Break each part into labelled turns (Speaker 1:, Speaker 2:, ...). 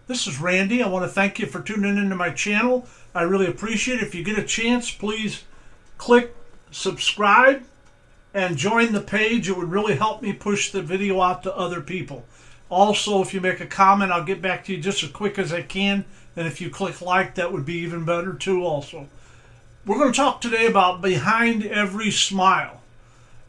Speaker 1: This is Randy. I want to thank you for tuning into my channel. I really appreciate it. If you get a chance, please click subscribe and join the page. It would really help me push the video out to other people. Also, if you make a comment, I'll get back to you just as quick as I can. And if you click like, that would be even better too also. We're going to talk today about behind every smile.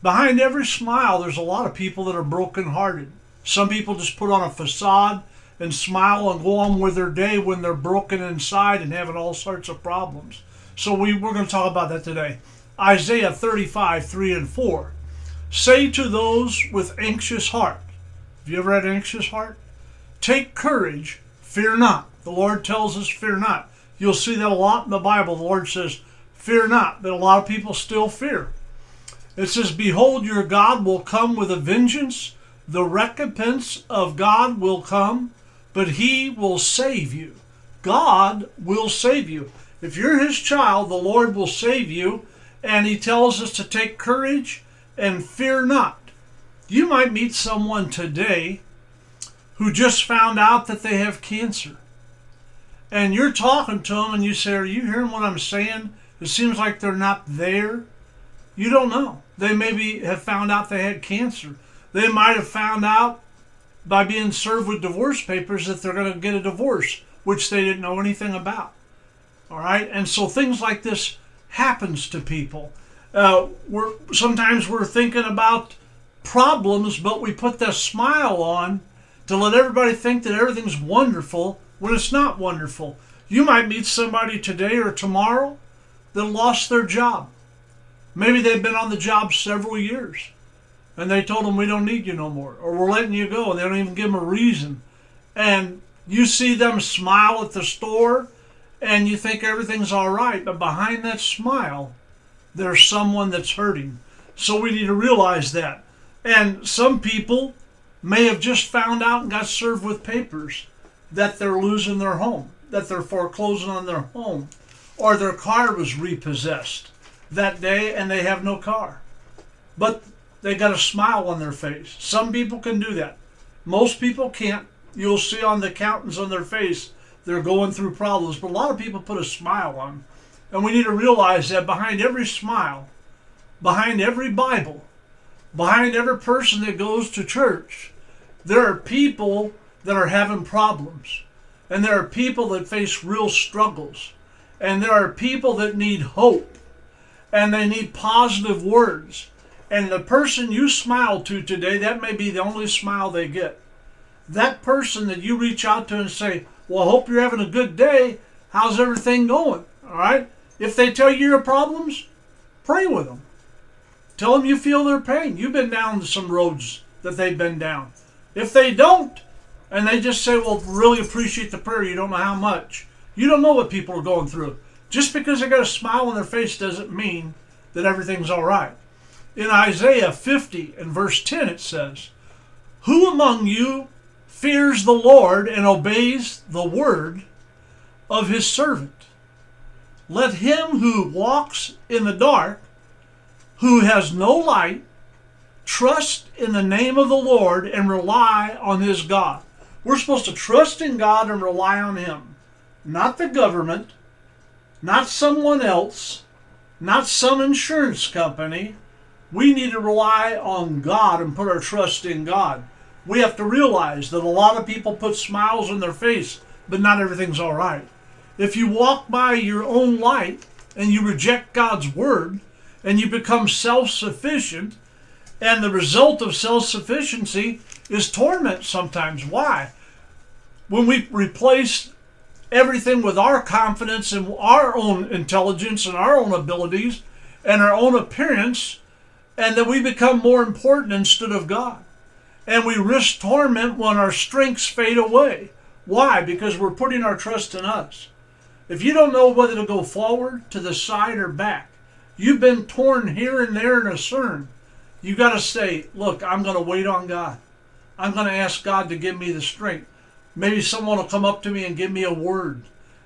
Speaker 1: Behind every smile, there's a lot of people that are brokenhearted. Some people just put on a facade and smile and go on with their day when they're broken inside and having all sorts of problems. So we're going to talk about that today. Isaiah 35, 3 and 4. Say to those with anxious heart. Have you ever had an anxious heart? Take courage, fear not. The Lord tells us, fear not. You'll see that a lot in the Bible. The Lord says, fear not. But a lot of people still fear. It says, behold, your God will come with a vengeance. The recompense of God will come, but he will save you. God will save you. If you're his child, the Lord will save you. And he tells us to take courage and fear not. You might meet someone today who just found out that they have cancer. And you're talking to them and you say, are you hearing what I'm saying? It seems like they're not there. You don't know. They maybe have found out they had cancer. They might have found out by being served with divorce papers that they're going to get a divorce, which they didn't know anything about. All right? And so things like this happens to people. Sometimes we're thinking about problems, but we put that smile on to let everybody think that everything's wonderful when it's not wonderful. You might meet somebody today or tomorrow that lost their job. Maybe they've been on the job several years and they told them, we don't need you no more, or we're letting you go, and they don't even give them a reason. And you see them smile at the store and you think everything's all right, but behind that smile, there's someone that's hurting. So we need to realize that. And some people may have just found out and got served with papers that they're losing their home, that they're foreclosing on their home, or their car was repossessed that day and they have no car. But they got a smile on their face. Some people can do that. Most people can't. You'll see on the accountants on their face, they're going through problems, but a lot of people put a smile on. And we need to realize that behind every smile, behind every Bible, behind every person that goes to church, there are people that are having problems. And there are people that face real struggles. And there are people that need hope. And they need positive words. And the person you smile to today, that may be the only smile they get. That person that you reach out to and say, well, I hope you're having a good day. How's everything going? All right? If they tell you your problems, pray with them. Tell them you feel their pain. You've been down some roads that they've been down. If they don't, and they just say, well, really appreciate the prayer, you don't know how much. You don't know what people are going through. Just because they got a smile on their face doesn't mean that everything's all right. In Isaiah 50 and verse 10 it says, who among you fears the Lord and obeys the word of his servant? Let him who walks in the dark, who has no light, trust in the name of the Lord and rely on his God. We're supposed to trust in God and rely on him. Not the government, not someone else, not some insurance company. We need to rely on God and put our trust in God. We have to realize that a lot of people put smiles on their face, but not everything's all right. If you walk by your own light and you reject God's word and you become self-sufficient, and the result of self-sufficiency is torment sometimes. Why? When we replace everything with our confidence and our own intelligence and our own abilities and our own appearance, and that we become more important instead of God. And we risk torment when our strengths fade away. Why? Because we're putting our trust in us. If you don't know whether to go forward, to the side, or back, you've been torn here and there in a CERN, you got to say, look, I'm going to wait on God. I'm going to ask God to give me the strength. Maybe someone will come up to me and give me a word.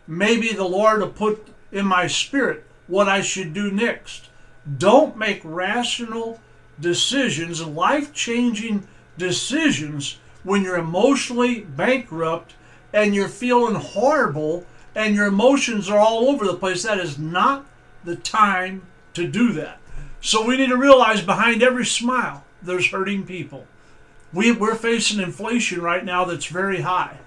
Speaker 1: Maybe the Lord will put in my spirit what I should do next. Don't make rational decisions, life-changing decisions, when you're emotionally bankrupt and you're feeling horrible and your emotions are all over the place, that is not the time to do that. So we need to realize behind every smile, there's hurting people. We're facing inflation right now that's very high.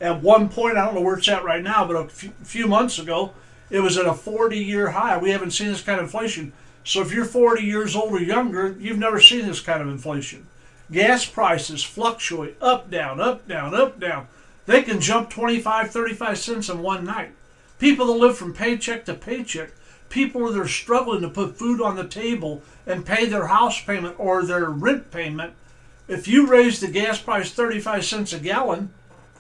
Speaker 1: At one point, I don't know where it's at right now, but a few months ago, it was at a 40-year high. We haven't seen this kind of inflation. So if you're 40 years old or younger, you've never seen this kind of inflation. Gas prices fluctuate up, down, up, down, up, down. They can jump 25, 35 cents in one night. People that live from paycheck to paycheck, people that are struggling to put food on the table and pay their house payment or their rent payment, if you raise the gas price 35 cents a gallon,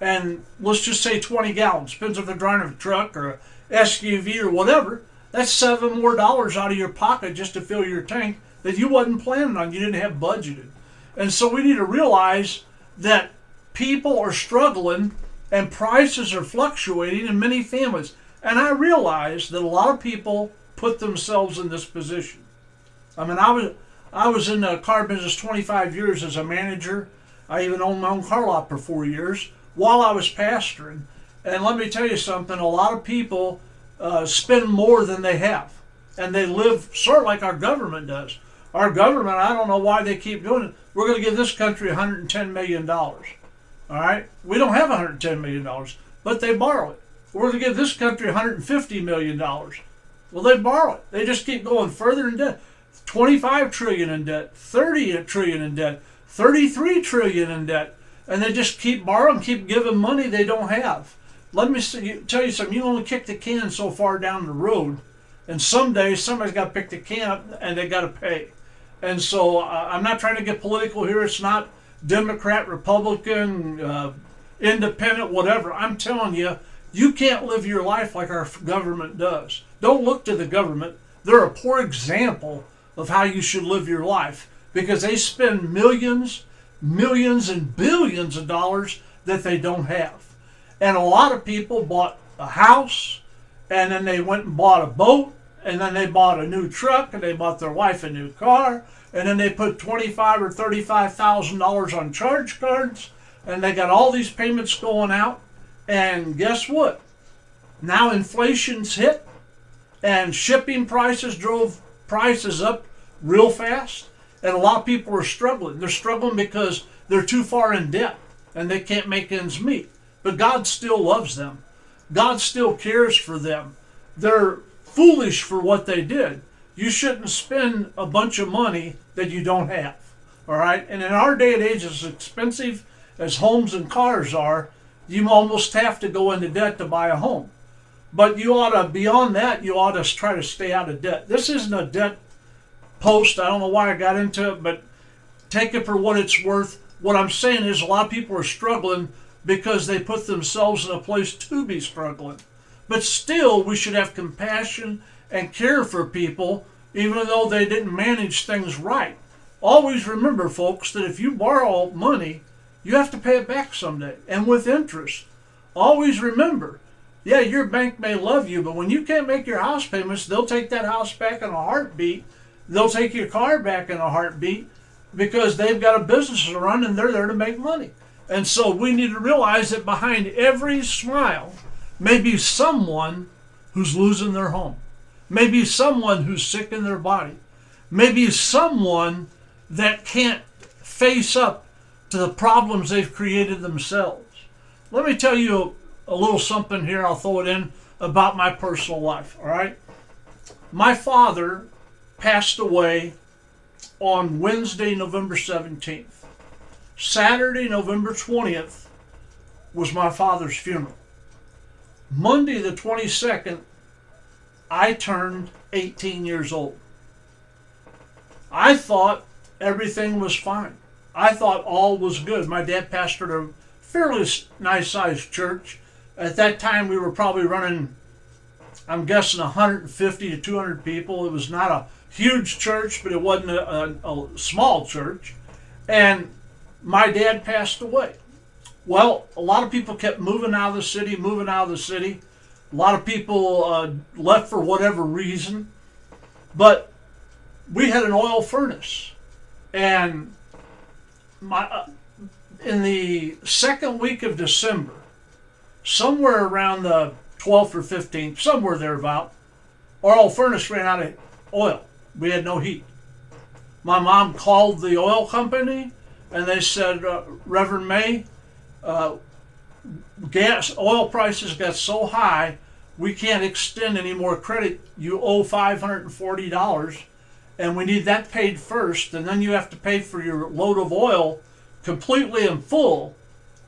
Speaker 1: and let's just say 20 gallons, depends if they're driving a truck or a SUV or whatever, that's $7 more out of your pocket just to fill your tank that you wasn't planning on, you didn't have budgeted. And so we need to realize that people are struggling and prices are fluctuating in many families. And I realize that a lot of people put themselves in this position. I mean, I was in the car business 25 years as a manager. I even owned my own car lot for 4 years while I was pastoring. And let me tell you something, a lot of people spend more than they have. And they live sort of like our government does. Our government, I don't know why they keep doing it. We're going to give this country $110 million. All right? We don't have $110 million, but they borrow it. We're going to give this country $150 million. Well, they borrow it. They just keep going further in debt. 25 trillion in debt, 30 trillion in debt, 33 trillion in debt. And they just keep borrowing, keep giving money they don't have. Let me tell you something. You only kick the can so far down the road. And someday somebody's got to pick the can up and they got to pay. And so I'm not trying to get political here. It's not Democrat, Republican, independent, whatever. I'm telling you, you can't live your life like our government does. Don't look to the government. They're a poor example of how you should live your life because they spend millions, and billions of dollars that they don't have. And a lot of people bought a house, and then they went and bought a boat, and then they bought a new truck, and they bought their wife a new car, and then they put $25,000 or $35,000 on charge cards, and they got all these payments going out. And guess what? Now inflation's hit, and shipping prices drove prices up real fast, and a lot of people are struggling. They're struggling because they're too far in debt, and they can't make ends meet. But God still loves them. God still cares for them. They're foolish for what they did. You shouldn't spend a bunch of money that you don't have. All right? And in our day and age, as expensive as homes and cars are, you almost have to go into debt to buy a home. But you ought to, beyond that, you ought to try to stay out of debt. This isn't a debt post. I don't know why I got into it, but take it for what it's worth. What I'm saying is a lot of people are struggling because they put themselves in a place to be struggling. But still, we should have compassion and care for people, even though they didn't manage things right. Always remember, folks, that if you borrow money, you have to pay it back someday, and with interest. Always remember, yeah, your bank may love you, but when you can't make your house payments, they'll take that house back in a heartbeat. They'll take your car back in a heartbeat because they've got a business to run and they're there to make money. And so we need to realize that behind every smile may be someone who's losing their home. Maybe someone who's sick in their body. Maybe someone that can't face up to the problems they've created themselves. Let me tell you a little something here. I'll throw it in about my personal life, all right? My father passed away on Wednesday, November 17th. Saturday, November 20th was my father's funeral. Monday, the 22nd, I turned 18 years old. I thought everything was fine. I thought all was good. My dad pastored a fairly nice-sized church. At that time, we were probably running, I'm guessing, 150 to 200 people. It was not a huge church, but it wasn't a small church. And my dad passed away. Well, a lot of people kept moving out of the city. A lot of people left for whatever reason. But we had an oil furnace. And in the second week of December, somewhere around the 12th or 15th, somewhere thereabout, our old furnace ran out of oil. We had no heat. My mom called the oil company and they said, Reverend May, oil prices got so high, we can't extend any more credit. You owe $540 and we need that paid first, and then you have to pay for your load of oil completely and full.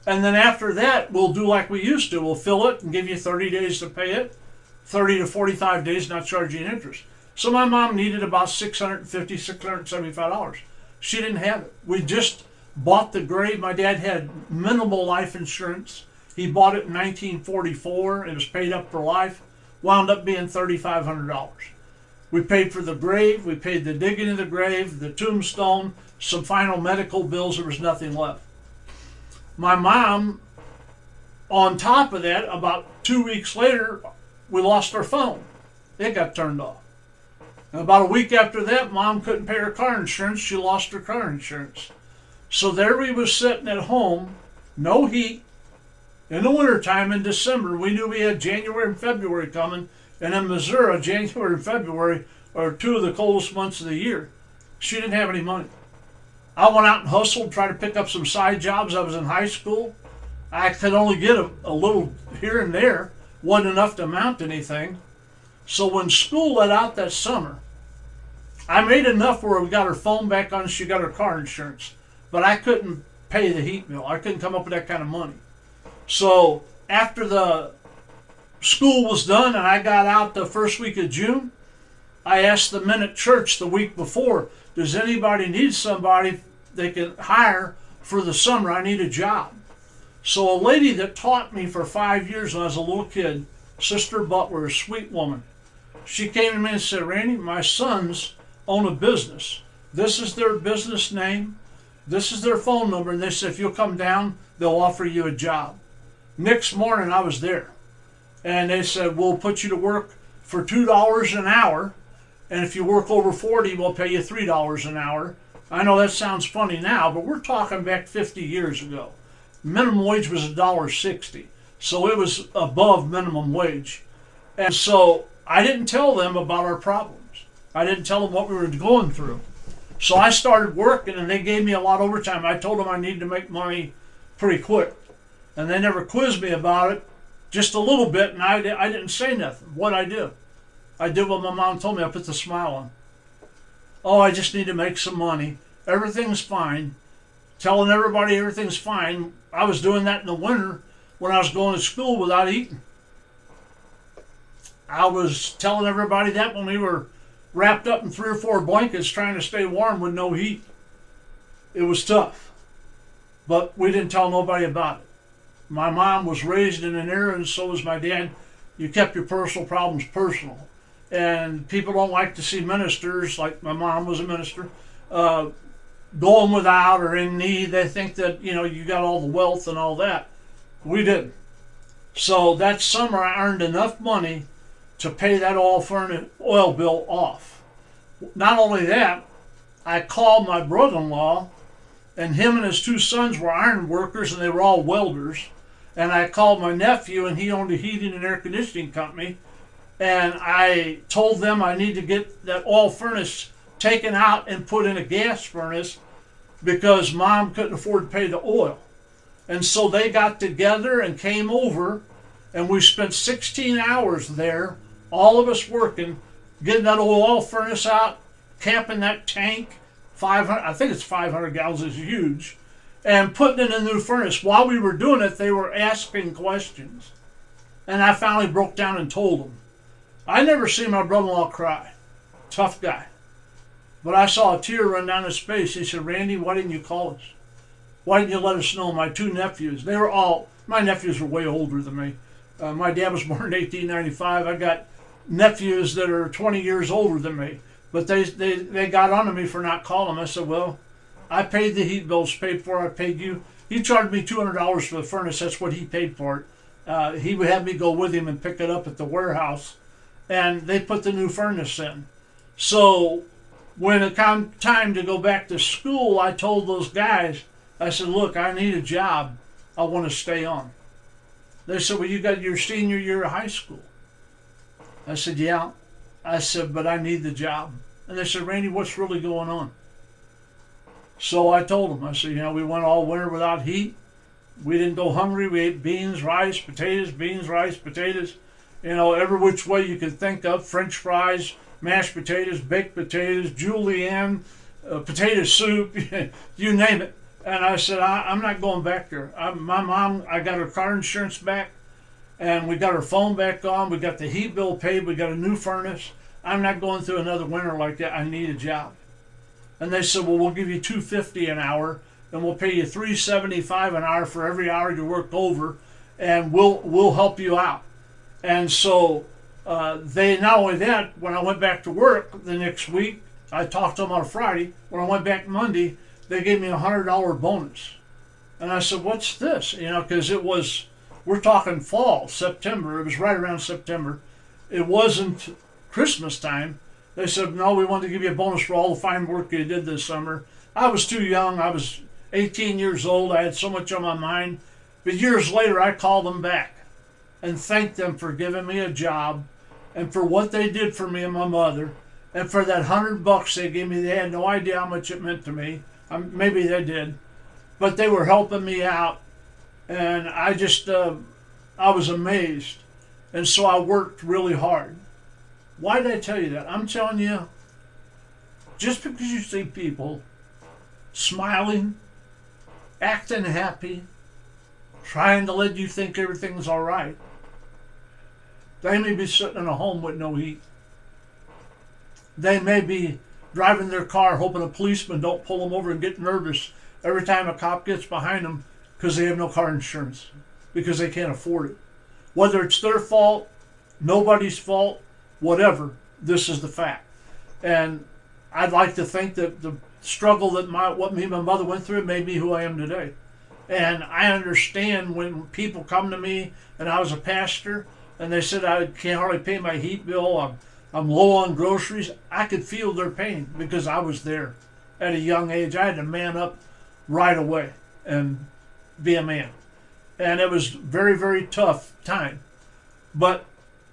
Speaker 1: And then after that, we'll do like we used to. We'll fill it and give you 30 days to pay it, 30 to 45 days, not charging interest. So my mom needed about $650, $675. She didn't have it. We just bought the grave. My dad had minimal life insurance. He bought it in 1944. It was paid up for life. Wound up being $3,500. We paid for the grave. We paid the digging of the grave, the tombstone, some final medical bills. There was nothing left. My mom, on top of that, about 2 weeks later, we lost our phone. It got turned off. And about a week after that, Mom couldn't pay her car insurance. She lost her car insurance. So there we was sitting at home, no heat, in the wintertime in December. We knew we had January and February coming. And in Missouri, January and February are two of the coldest months of the year. She didn't have any money. I went out and hustled, tried to pick up some side jobs. I was in high school. I could only get a little here and there. Wasn't enough to amount to anything. So when school let out that summer, I made enough where we got her phone back on and she got her car insurance. But I couldn't pay the heat bill. I couldn't come up with that kind of money. So after the school was done and I got out the first week of June, I asked the men at church the week before, does anybody need somebody they can hire for the summer? I need a job. So a lady that taught me for 5 years when I was a little kid, Sister Butler, a sweet woman, she came to me and said, Randy, my sons own a business. This is their business name. This is their phone number. And they said, if you'll come down, they'll offer you a job. Next morning, I was there. And they said, we'll put you to work for $2 an hour. And if you work over 40, we'll pay you $3 an hour. I know that sounds funny now, but we're talking back 50 years ago. Minimum wage was $1.60. So it was above minimum wage. And so I didn't tell them about our problems. I didn't tell them what we were going through. So I started working and they gave me a lot of overtime. I told them I needed to make money pretty quick. And they never quizzed me about it, just a little bit, and I didn't say nothing. What'd I do? I did what my mom told me. I put the smile on. Oh, I just need to make some money. Everything's fine. Telling everybody everything's fine. I was doing that in the winter when I was going to school without eating. I was telling everybody that when we were wrapped up in 3 or 4 blankets trying to stay warm with no heat. It was tough. But we didn't tell nobody about it. My mom was raised in an era, and so was my dad. You kept your personal problems personal. And people don't like to see ministers, like my mom was a minister, going without or in need. They think that, you got all the wealth and all that. We didn't. So that summer I earned enough money to pay that oil bill off. Not only that, I called my brother-in-law, and him and his 2 sons were iron workers, and they were all welders. And I called my nephew, and he owned a heating and air conditioning company. And I told them I need to get that oil furnace taken out and put in a gas furnace because Mom couldn't afford to pay the oil. And so they got together and came over, and we spent 16 hours there, all of us working, getting that oil furnace out, capping that tank, 500, I think it's 500 gallons, it's huge, and putting in a new furnace. While we were doing it, they were asking questions. And I finally broke down and told them. I never seen my brother-in-law cry. Tough guy. But I saw a tear run down his face. He said, Randy, why didn't you call us? Why didn't you let us know? My 2 nephews, my nephews were way older than me. My dad was born in 1895. I got nephews that are 20 years older than me. But they got on to me for not calling. I said, well, I paid the heat bills, paid for it, I paid you. He charged me $200 for the furnace. That's what he paid for it. He would have me go with him and pick it up at the warehouse. And they put the new furnace in. So when it came time to go back to school, I told those guys, I said, look, I need a job. I want to stay on. They said, well, you got your senior year of high school. I said, yeah. I said, but I need the job. And they said, Randy, what's really going on? So I told them, I said, we went all winter without heat. We didn't go hungry. We ate beans, rice, potatoes, beans, rice, potatoes. Every which way you could think of. French fries, mashed potatoes, baked potatoes, julienne, potato soup, you name it. And I said, I'm not going back there. My mom, I got her car insurance back, and we got her phone back on. We got the heat bill paid. We got a new furnace. I'm not going through another winter like that. I need a job. And they said, well, we'll give you $2.50 an hour, and we'll pay you $3.75 an hour for every hour you work over, and we'll help you out. And so they, not only that, when I went back to work the next week, I talked to them on a Friday. When I went back Monday, they gave me a $100 bonus. And I said, what's this? Because we're talking fall, September. It was right around September. It wasn't Christmas time. They said, no, we want to give you a bonus for all the fine work you did this summer. I was too young. I was 18 years old. I had so much on my mind. But years later, I called them back and thanked them for giving me a job and for what they did for me and my mother. And for that $100 they gave me, they had no idea how much it meant to me. Maybe they did. But they were helping me out. And I just, I was amazed. And so I worked really hard. Why did I tell you that? I'm telling you, just because you see people smiling, acting happy, trying to let you think everything's all right, they may be sitting in a home with no heat. They may be driving their car hoping a policeman don't pull them over and get nervous every time a cop gets behind them because they have no car insurance, because they can't afford it. Whether it's their fault, nobody's fault, whatever, this is the fact. And I'd like to think that the struggle that what me and my mother went through made me who I am today. And I understand when people come to me, and I was a pastor, and they said I can't hardly pay my heat bill, I'm low on groceries. I could feel their pain because I was there at a young age. I had to man up right away and be a man. And it was very, very tough time. But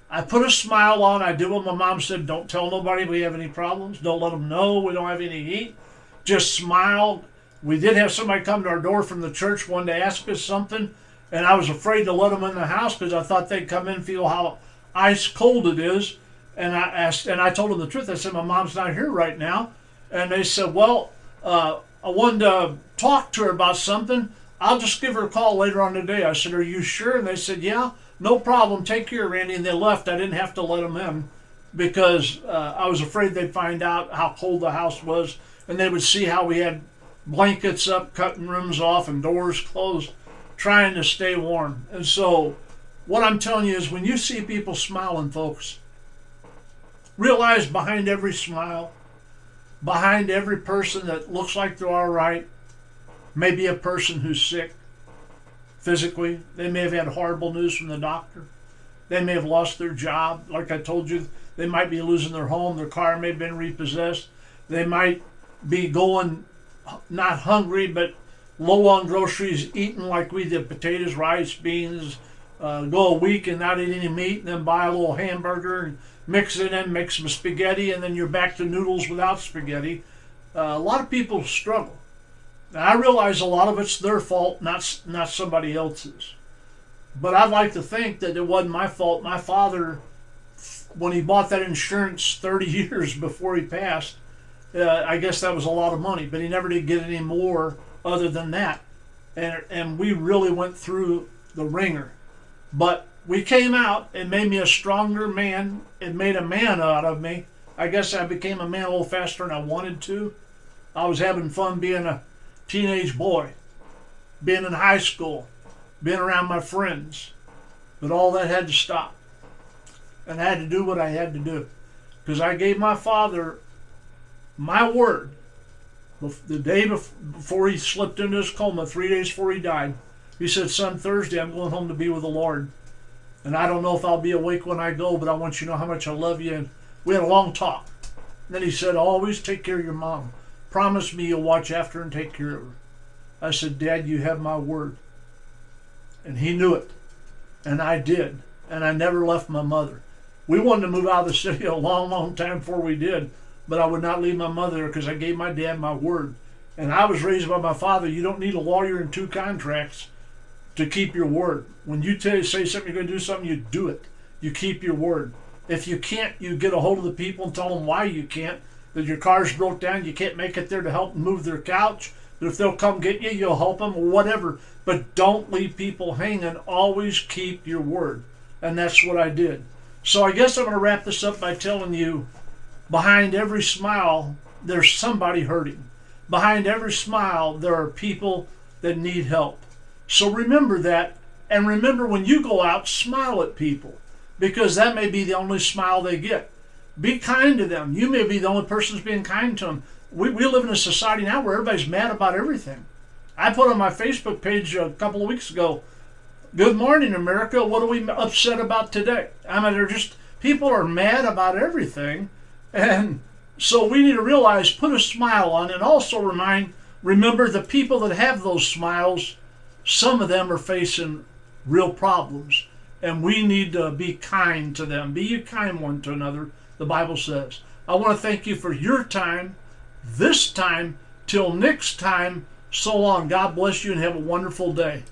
Speaker 1: I put a smile on. I did what my mom said. Don't tell nobody we have any problems. Don't let them know we don't have any heat. Just smile. We did have somebody come to our door from the church one day, ask us something, and I was afraid to let them in the house because I thought they'd come in and feel how ice cold it is. And I told them the truth. I said, my mom's not here right now. And they said, well, I wanted to talk to her about something. I'll just give her a call later on today. I said, are you sure? And they said, yeah, no problem. Take care, Randy. And they left. I didn't have to let them in because I was afraid they'd find out how cold the house was. And they would see how we had blankets up, cutting rooms off, and doors closed, trying to stay warm. And so what I'm telling you is when you see people smiling, folks, realize behind every smile, behind every person that looks like they're all right, may be a person who's sick physically. They may have had horrible news from the doctor. They may have lost their job. Like I told you, they might be losing their home. Their car may have been repossessed. They might be going not hungry, but low on groceries, eating like we did, potatoes, rice, beans, go a week and not eat any meat, and then buy a little hamburger and mix it in, make some spaghetti, and then you're back to noodles without spaghetti. A lot of people struggle. And I realize a lot of it's their fault, not somebody else's. But I'd like to think that it wasn't my fault. My father, when he bought that insurance 30 years before he passed, I guess that was a lot of money, but he never did get any more other than that. And we really went through the ringer. But we came out. It made me a stronger man. It made a man out of me. I guess I became a man a little faster than I wanted to. I was having fun being a teenage boy, being in high school, being around my friends. But all that had to stop. And I had to do what I had to do. Because I gave my father my word the day before he slipped into his coma, 3 days before he died. He said, son, Thursday I'm going home to be with the Lord. And I don't know if I'll be awake when I go, but I want you to know how much I love you. And we had a long talk. And then he said, always take care of your mom. Promise me you'll watch after her and take care of her. I said, Dad, you have my word. And he knew it. And I did. And I never left my mother. We wanted to move out of the city a long, long time before we did, but I would not leave my mother there because I gave my dad my word. And I was raised by my father. You don't need a lawyer and 2 contracts to keep your word. When you say something, you're going to do something, you do it. You keep your word. If you can't, you get a hold of the people and tell them why you can't, that your car's broke down, you can't make it there to help move their couch. But if they'll come get you, you'll help them or whatever. But don't leave people hanging. Always keep your word. And that's what I did. So I guess I'm going to wrap this up by telling you, behind every smile, there's somebody hurting. Behind every smile, there are people that need help. So remember that, and remember when you go out, smile at people, because that may be the only smile they get. Be kind to them. You may be the only person who's being kind to them. We live in a society now where everybody's mad about everything. I put on my Facebook page a couple of weeks ago, "Good morning, America. What are we upset about today?" I mean, people are mad about everything. And so we need to realize, put a smile on, and also remember the people that have those smiles, some of them are facing real problems. And we need to be kind to them. Be you kind one to another, the Bible says. I want to thank you for your time, this time. Till next time, so long. God bless you and have a wonderful day.